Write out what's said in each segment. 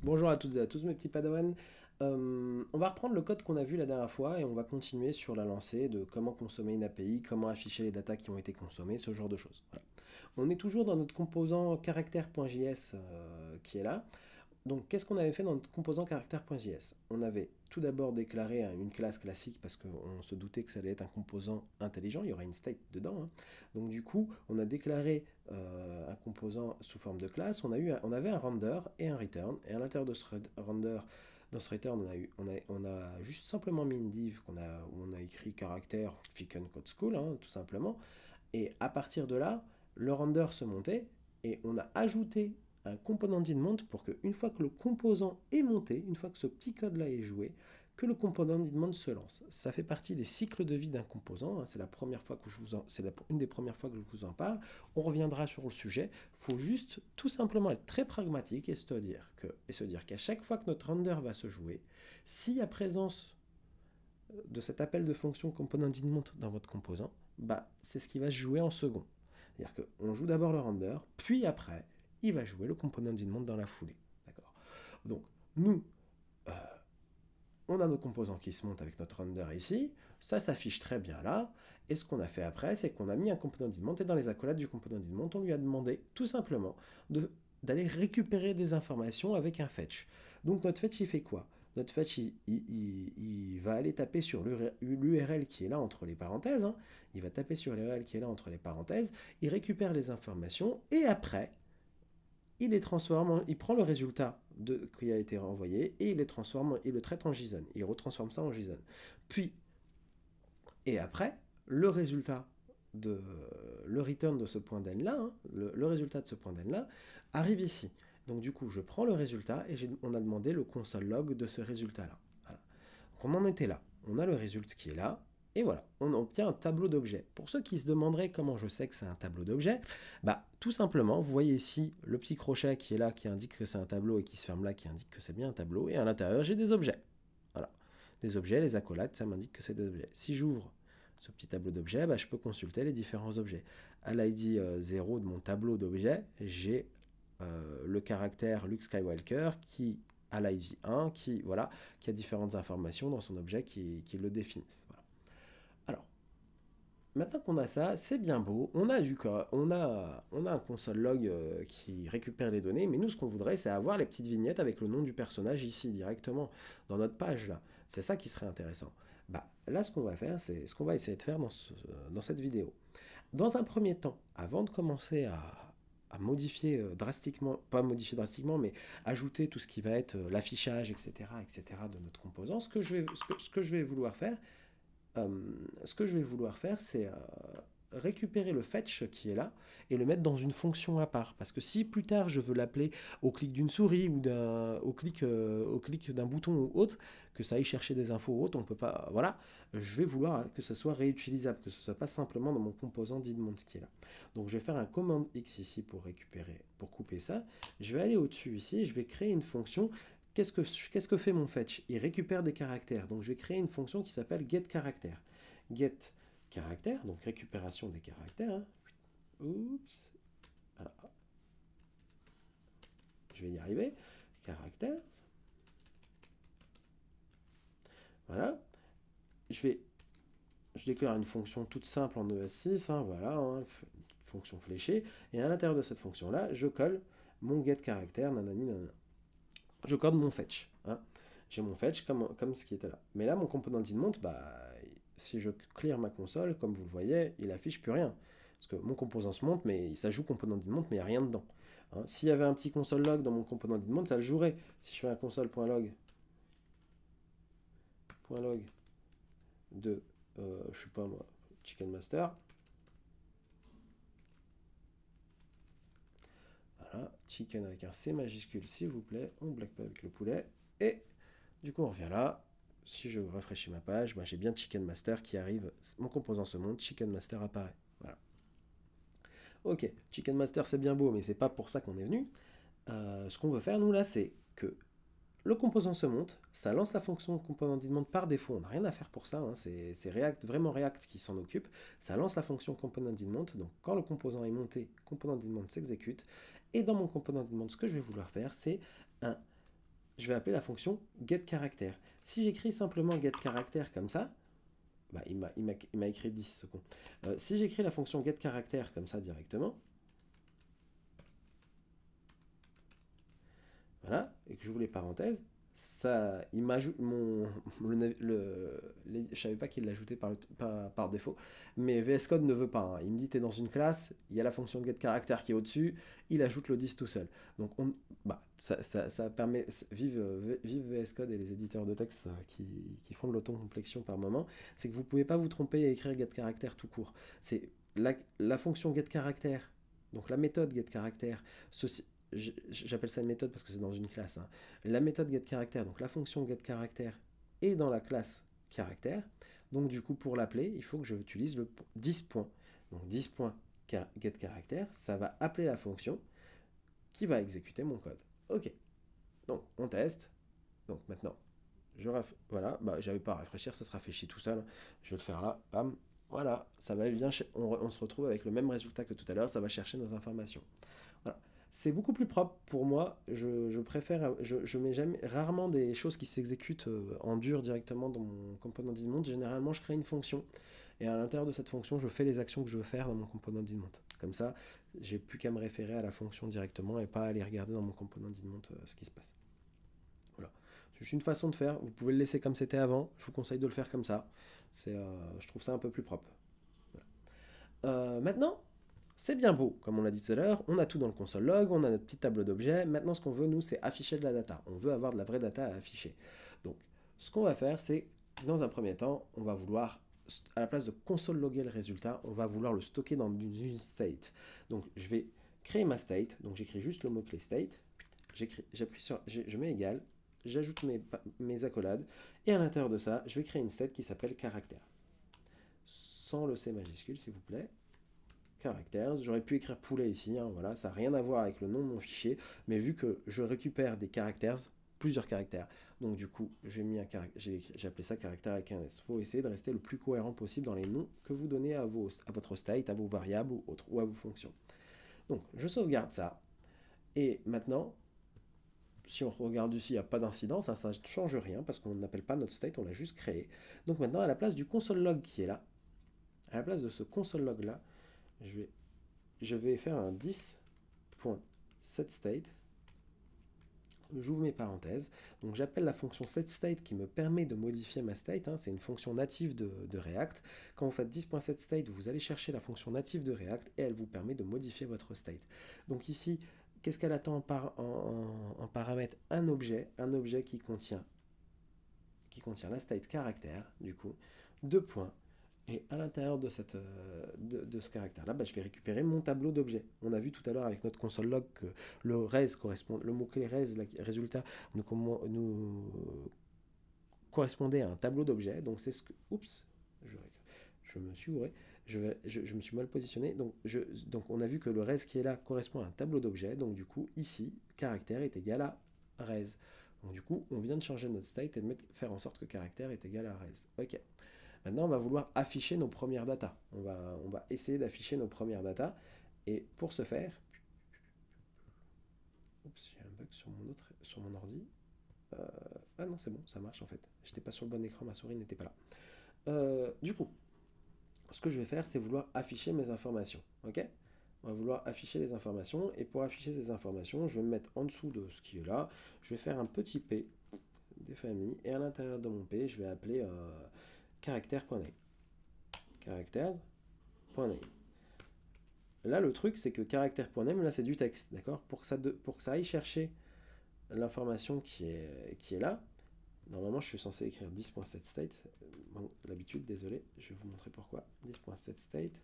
Bonjour à toutes et à tous mes petits padawans. On va reprendre le code qu'on a vu la dernière fois et on va continuer sur la lancée de comment consommer une API, comment afficher les datas qui ont été consommées, ce genre de choses. Voilà. On est toujours dans notre composant caractère.js qui est là. Donc qu'est-ce qu'on avait fait dans notre composant caractère.js? On avait tout d'abord déclaré une classe classique parce qu'on se doutait que ça allait être un composant intelligent, il y aurait une state dedans, hein. Donc du coup, on a déclaré un composant sous forme de classe, on avait un render et un return, et à l'intérieur de ce render, dans ce return, on a juste simplement mis une div où on a écrit caractère Chicken Code School, hein, tout simplement, et à partir de là, le render se montait, et on a ajouté un component d'InMount pour qu'une fois que le composant est monté, une fois que ce petit code-là est joué, que le component d'InMount se lance. Ça fait partie des cycles de vie d'un composant, hein. C'est la première fois que une des premières fois que je vous en parle. On reviendra sur le sujet. Il faut juste tout simplement être très pragmatique et se dire qu'à chaque fois que notre render va se jouer, s'il y a présence de cet appel de fonction component d'InMount dans votre composant, bah, c'est ce qui va se jouer en second. C'est-à-dire qu'on joue d'abord le render, puis après, il va jouer le component d'InMount dans la foulée. D'accord. Donc, nous, euh, on a nos composants qui se montent avec notre render ici, ça s'affiche très bien là, et ce qu'on a fait après, c'est qu'on a mis un component d'InMount, et dans les accolades du component d'InMount, on lui a demandé tout simplement d'aller récupérer des informations avec un fetch. Donc notre fetch, il fait quoi? Notre fetch, il va aller taper sur l'URL qui est là entre les parenthèses, hein. Il va taper sur l'URL qui est là entre les parenthèses, il récupère les informations, et après, il les transforme, il prend le résultat qui a été renvoyé et il les transforme, il le traite en JSON. Il retransforme ça en JSON. Puis, et après, le résultat le return de ce point d'en là, hein, le résultat de ce point d'en là, arrive ici. Donc du coup, je prends le résultat et on a demandé le console log de ce résultat-là. Voilà. Donc on en était là. On a le résultat qui est là. Et voilà, on obtient un tableau d'objets. Pour ceux qui se demanderaient comment je sais que c'est un tableau d'objets, bah tout simplement, vous voyez ici le petit crochet qui est là, qui indique que c'est un tableau, et qui se ferme là, qui indique que c'est bien un tableau. Et à l'intérieur, j'ai des objets. Voilà, des objets, les accolades, ça m'indique que c'est des objets. Si j'ouvre ce petit tableau d'objets, bah, je peux consulter les différents objets. À l'ID 0 de mon tableau d'objets, j'ai le caractère Luke Skywalker qui à l'ID 1 voilà, qui a différentes informations dans son objet qui le définissent. Voilà. Alors, maintenant qu'on a ça, c'est bien beau, on a du code, on a un console log qui récupère les données, mais nous ce qu'on voudrait c'est avoir les petites vignettes avec le nom du personnage ici directement dans notre page là. C'est ça qui serait intéressant. Bah, là ce qu'on va faire, c'est ce qu'on va essayer de faire dans cette vidéo. Dans un premier temps, avant de commencer à modifier drastiquement, pas modifier drastiquement, mais ajouter tout ce qui va être l'affichage, etc., de notre composant, ce que je vais vouloir faire, c'est récupérer le fetch qui est là et le mettre dans une fonction à part. Parce que si plus tard je veux l'appeler au clic d'une souris ou au clic d'un bouton ou autre, que ça aille chercher des infos ou autre, on peut pas. Voilà, je vais vouloir que ce soit réutilisable, que ce soit pas simplement dans mon composant d'InMount qui est là. Donc je vais faire un command X ici pour couper ça. Je vais aller au-dessus ici, je vais créer une fonction. Qu'est-ce que fait mon fetch? Il récupère des caractères. Donc je vais créer une fonction qui s'appelle getCharacter. Get caractère, donc récupération des caractères. Hein. Oups. Ah. Je vais y arriver. Caractères. Voilà. Je déclare une fonction toute simple en ES6. Hein, voilà, hein, une petite fonction fléchée. Et à l'intérieur de cette fonction-là, je colle mon getCharacter. Nanani, nanana. Je code mon fetch. Hein. J'ai mon fetch comme ce qui était là. Mais là, mon component d'InMount, bah, si je clear ma console, comme vous le voyez, il affiche plus rien. Parce que mon composant se monte, mais ça joue component d'InMount, mais il n'y a rien dedans. Hein. S'il y avait un petit console log dans mon component d'InMount, ça le jouerait. Si je fais un console.log de, je sais pas moi, Chicken Master. Voilà, chicken avec un C majuscule, s'il vous plaît. On blague pas avec le poulet. Et du coup, on revient là. Si je rafraîchis ma page, j'ai bien Chicken Master qui arrive. Mon composant se monte, Chicken Master apparaît. Voilà. Ok, Chicken Master c'est bien beau, mais c'est pas pour ça qu'on est venu. Ce qu'on veut faire nous là, c'est que le composant se monte, ça lance la fonction component d'InMount par défaut, on n'a rien à faire pour ça, hein, c'est vraiment React qui s'en occupe. Ça lance la fonction component d'InMount, donc quand le composant est monté, component d'InMount s'exécute. Et dans mon component d'InMount, ce que je vais vouloir faire, c'est un je vais appeler la fonction getCharacter. Si j'écris simplement getCharacter comme ça, bah, il m'a écrit 10 secondes. Si j'écris la fonction getCharacter comme ça directement, voilà, et que j'ouvre les parenthèses, ça, il m'ajoute je savais pas qu'il l'ajoutait par défaut, mais VS Code ne veut pas, hein. Il me dit t'es dans une classe, il y a la fonction getCharacter qui est au-dessus, il ajoute le 10 tout seul. Donc ça permet, vive VS Code et les éditeurs de texte qui font de l'autocomplexion par moment, c'est que vous pouvez pas vous tromper et écrire getCharacter tout court. C'est la fonction getCharacter, donc la méthode getCharacter, ceci, j'appelle ça une méthode parce que c'est dans une classe, hein. La méthode getCharacter, donc la fonction getCharacter, est dans la classe character. Donc du coup, pour l'appeler, il faut que j'utilise le 10 points. Donc 10 points getCharacter, ça va appeler la fonction qui va exécuter mon code. Ok, donc on teste. Donc maintenant, voilà, bah, j'avais pas à réfléchir, ça se rafraîchit tout seul. Je vais le faire là, bam, voilà, ça va bien, on se retrouve avec le même résultat que tout à l'heure, ça va chercher nos informations. Voilà. C'est beaucoup plus propre pour moi. Je préfère, je mets jamais, rarement des choses qui s'exécutent en dur directement dans mon component d'InMount. Généralement, je crée une fonction et à l'intérieur de cette fonction, je fais les actions que je veux faire dans mon component d'InMount. Comme ça, j'ai plus qu'à me référer à la fonction directement et pas aller regarder dans mon component d'InMount ce qui se passe. Voilà. C'est juste une façon de faire. Vous pouvez le laisser comme c'était avant. Je vous conseille de le faire comme ça. Je trouve ça un peu plus propre. Voilà. Maintenant, c'est bien beau, comme on l'a dit tout à l'heure, on a tout dans le console log, on a notre petit tableau d'objets. Maintenant, ce qu'on veut, nous, c'est afficher de la data. On veut avoir de la vraie data à afficher. Donc, ce qu'on va faire, c'est, dans un premier temps, on va vouloir, à la place de console loguer le résultat, on va vouloir le stocker dans une state. Donc, je vais créer ma state. Donc, j'écris juste le mot-clé state. J'appuie sur, je mets égal, j'ajoute mes accolades. Et à l'intérieur de ça, je vais créer une state qui s'appelle characters. Sans le C majuscule, s'il vous plaît. Characters. J'aurais pu écrire poulet ici, hein, voilà, ça n'a rien à voir avec le nom de mon fichier, mais vu que je récupère des caractères, plusieurs caractères, donc du coup j'ai appelé ça caractère avec un S. Il faut essayer de rester le plus cohérent possible dans les noms que vous donnez à votre state, à vos variables ou à vos fonctions. Donc je sauvegarde ça, et maintenant, si on regarde ici, il n'y a pas d'incidence, hein, ça ne change rien parce qu'on n'appelle pas notre state, on l'a juste créé. Donc maintenant, à la place du console log qui est là, à la place de ce console log là, je vais faire un 10.setState. J'ouvre mes parenthèses. Donc j'appelle la fonction setState qui me permet de modifier ma state, hein. C'est une fonction native de React. Quand vous faites 10.setState, vous allez chercher la fonction native de React et elle vous permet de modifier votre state. Donc ici, qu'est-ce qu'elle attend en paramètre? Un objet qui contient la state caractère, du coup, 2 points. Et à l'intérieur de ce caractère-là, bah, je vais récupérer mon tableau d'objets. On a vu tout à l'heure avec notre console log que le mot-clé res, résultat, nous correspondait à un tableau d'objets. Donc c'est ce que... Oups, je me suis ouré. Je me suis mal positionné. Donc on a vu que le res qui est là correspond à un tableau d'objets. Donc du coup, ici, caractère est égal à res. Donc du coup, on vient de changer notre state et de faire en sorte que caractère est égal à res. Ok. Maintenant, on va vouloir afficher nos premières datas. On va essayer d'afficher nos premières datas. Et pour ce faire... Oups, j'ai un bug sur mon ordi. Ah non, c'est bon, ça marche en fait. J'étais pas sur le bon écran, ma souris n'était pas là. Du coup, ce que je vais faire, c'est vouloir afficher mes informations. Ok? On va vouloir afficher les informations. Et pour afficher ces informations, je vais me mettre en dessous de ce qui est là. Je vais faire un petit P des familles. Et à l'intérieur de mon P, je vais appeler... caractère.name. Characters.name. Là, le truc, c'est que caractère.name, là, c'est du texte, d'accord? Pour que ça aille chercher l'information qui est là, normalement, je suis censé écrire 10.setState. Bon, l'habitude, désolé, je vais vous montrer pourquoi. 10.setState.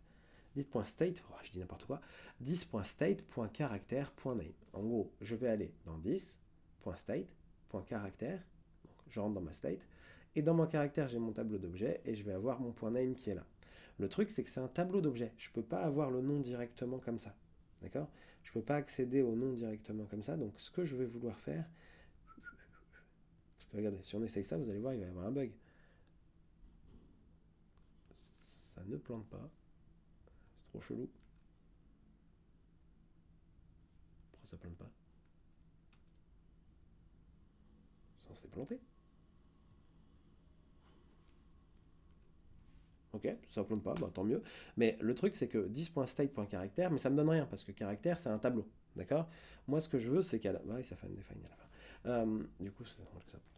10.state, oh, je dis n'importe quoi. 10.state.charactère.name. En gros, je vais aller dans 10.state.charactère. Donc, je rentre dans ma state. Et dans mon caractère, j'ai mon tableau d'objets et je vais avoir mon point name qui est là. Le truc, c'est que c'est un tableau d'objets. Je ne peux pas avoir le nom directement comme ça. D'accord? Je ne peux pas accéder au nom directement comme ça. Donc, ce que je vais vouloir faire... Parce que regardez, si on essaye ça, vous allez voir, il va y avoir un bug. Ça ne plante pas. C'est trop chelou. Pourquoi ça plante pas? On s'est planté. Ok, ça ne plante pas, bah, tant mieux. Mais le truc, c'est que 10.state.caractère, mais ça me donne rien, parce que caractère, c'est un tableau. D'accord. Moi, ce que je veux, c'est qu'à la... Ouais, ça fait un define à la fin. Du coup, c'est normal que ça plante.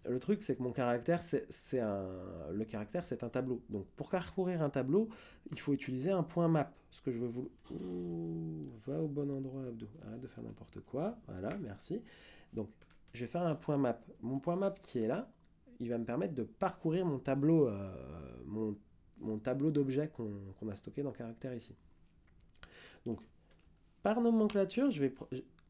Le truc, c'est que mon caractère, c'est un... Le caractère, c'est un tableau. Donc, pour parcourir un tableau, il faut utiliser un point map. Ce que je veux vous... Ouh, va au bon endroit, Abdou. Arrête de faire n'importe quoi. Voilà, merci. Donc, je vais faire un point map. Mon point map qui est là, il va me permettre de parcourir mon tableau d'objets qu'on a stocké dans caractère ici. Donc, par nomenclature,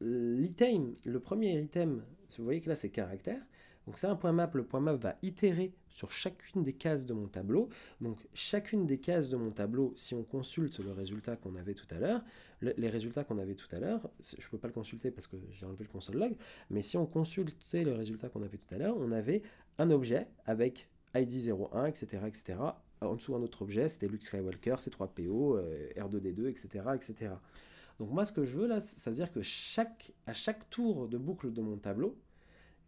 l'item, le premier item, vous voyez que là c'est caractère. Donc c'est un point map, le point map va itérer sur chacune des cases de mon tableau. Donc chacune des cases de mon tableau, si on consulte le résultat qu'on avait tout à l'heure, les résultats qu'on avait tout à l'heure, je ne peux pas le consulter parce que j'ai enlevé le console log, mais si on consultait le résultat qu'on avait tout à l'heure, on avait un objet avec ID 01, etc., etc. En dessous un autre objet, c'était Luke Skywalker, C3PO, R2D2, etc., etc. Donc moi, ce que je veux là, ça veut dire que à chaque tour de boucle de mon tableau,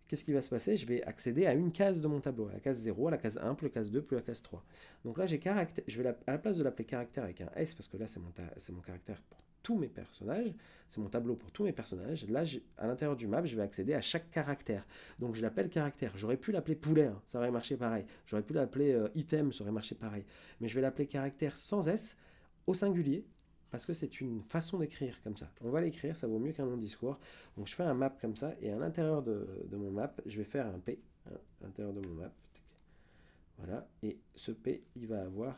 qu'est-ce qui va se passer? Je vais accéder à une case de mon tableau, à la case 0, à la case 1, puis la case 2, puis la case 3. Donc là, j'ai caractère, à la place de l'appeler caractère avec un S, parce que là, c'est mon caractère pour tous mes personnages, c'est mon tableau pour tous mes personnages. Là, à l'intérieur du map, je vais accéder à chaque caractère. Donc je l'appelle caractère. J'aurais pu l'appeler poulet, hein, ça aurait marché pareil. J'aurais pu l'appeler item, ça aurait marché pareil. Mais je vais l'appeler caractère sans S, au singulier, parce que c'est une façon d'écrire comme ça. On va l'écrire, ça vaut mieux qu'un long discours. Donc je fais un map comme ça, et à l'intérieur de mon map, je vais faire un P, hein, à l'intérieur de mon map. Voilà, et ce P, il va avoir...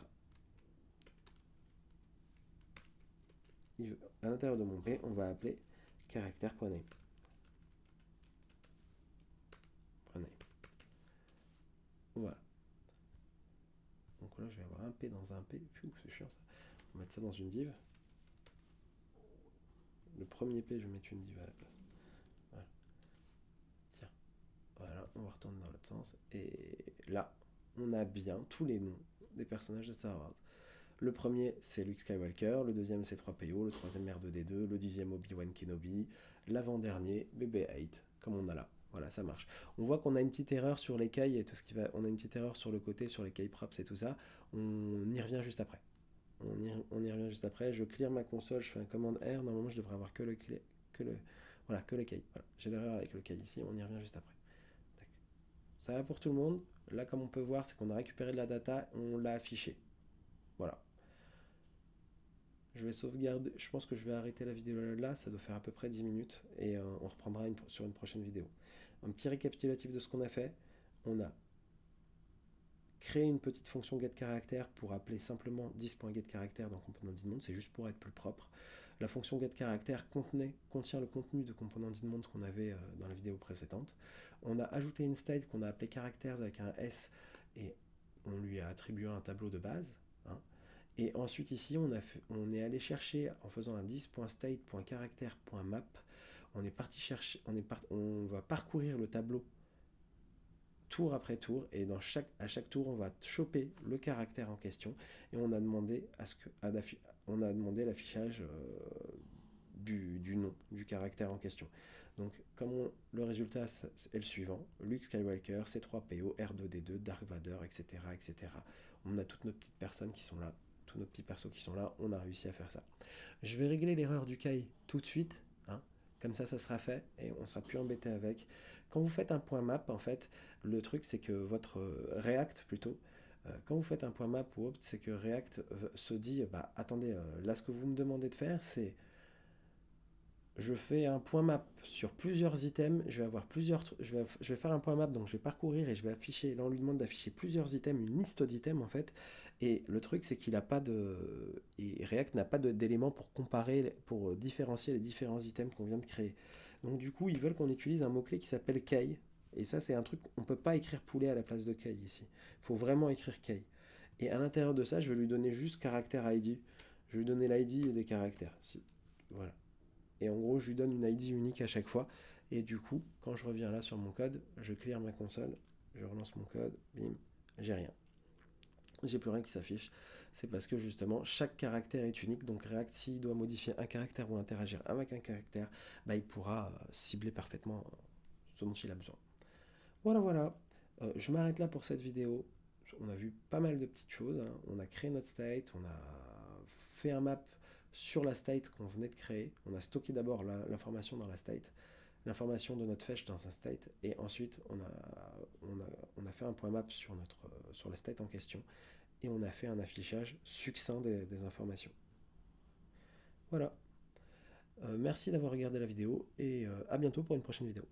à l'intérieur de mon P, on va appeler caractère.name. Voilà. Donc là, je vais avoir un P dans un P. C'est chiant ça. On va mettre ça dans une div. Le premier P, je vais mettre une div à la place. Voilà. Tiens. Voilà, on va retourner dans l'autre sens. Et là, on a bien tous les noms des personnages de Star Wars. Le premier, c'est Luke Skywalker. Le deuxième, c'est 3PO. Le troisième, R2D2. Le dixième, Obi-Wan Kenobi. L'avant-dernier, BB-8, comme on a là. Voilà, ça marche. On voit qu'on a une petite erreur sur les cailles et tout ce qui va. On a une petite erreur sur le côté, sur les cailles props et tout ça. On y revient juste après. On y revient juste après. Je clear ma console, je fais un commande R. Normalement, je devrais avoir que le voilà, que les cailles. Voilà. J'ai l'erreur avec le caille ici. On y revient juste après. Tac. Ça va pour tout le monde. Là, comme on peut voir, c'est qu'on a récupéré de la data, on l'a affiché. Voilà. Je vais sauvegarder. Je pense que je vais arrêter la vidéo là. Ça doit faire à peu près 10 minutes. Et on reprendra sur une prochaine vidéo. Un petit récapitulatif de ce qu'on a fait. On a créé une petite fonction getCharacter pour appeler simplement 10.getCharacter dans component.didMount. C'est juste pour être plus propre. La fonction getCharacter contient le contenu de component.didMount qu'on avait dans la vidéo précédente. On a ajouté une state qu'on a appelé characters avec un S et on lui a attribué un tableau de base. Hein. Et ensuite ici, on est allé chercher en faisant un 10.state.character.map. On est parti chercher, on va parcourir le tableau tour après tour, et à chaque tour, on va choper le caractère en question, et on a demandé l'affichage du nom du caractère en question. Donc, le résultat est le suivant: Luke Skywalker, C3PO, R2D2, Dark Vader, etc., etc. On a toutes nos petites personnes qui sont là, tous nos petits persos qui sont là, on a réussi à faire ça. Je vais régler l'erreur du Kai tout de suite, hein. Comme ça sera fait et on sera plus embêté avec. Quand vous faites un point map, en fait, le truc c'est que votre React plutôt, quand vous faites un point map ou autre, c'est que React se dit, bah attendez, là ce que vous me demandez de faire, c'est je fais un point map sur plusieurs items, je vais faire un point map, donc je vais parcourir et je vais afficher, là on lui demande d'afficher plusieurs items, une liste d'items en fait, et le truc c'est qu'il n'a pas et React n'a pas d'éléments pour comparer, pour différencier les différents items qu'on vient de créer. Donc du coup ils veulent qu'on utilise un mot-clé qui s'appelle key, et ça c'est un truc, on peut pas écrire poulet à la place de key ici, il faut vraiment écrire key. Et à l'intérieur de ça je vais lui donner juste caractère ID, je vais lui donner l'ID et des caractères, voilà. Et en gros, je lui donne une ID unique à chaque fois. Et du coup, quand je reviens là sur mon code, je clear ma console, je relance mon code, bim, j'ai rien. J'ai plus rien qui s'affiche. C'est parce que justement, chaque caractère est unique. Donc React, s'il doit modifier un caractère ou interagir avec un caractère, bah, il pourra cibler parfaitement ce dont il a besoin. Voilà, voilà. Je m'arrête là pour cette vidéo. On a vu pas mal de petites choses, hein. On a créé notre state, on a fait un map sur la state qu'on venait de créer. On a stocké d'abord l'information dans la state, l'information de notre fetch dans un state, et ensuite on a fait un point map sur la state en question, et on a fait un affichage succinct des informations. Voilà. Merci d'avoir regardé la vidéo, et à bientôt pour une prochaine vidéo.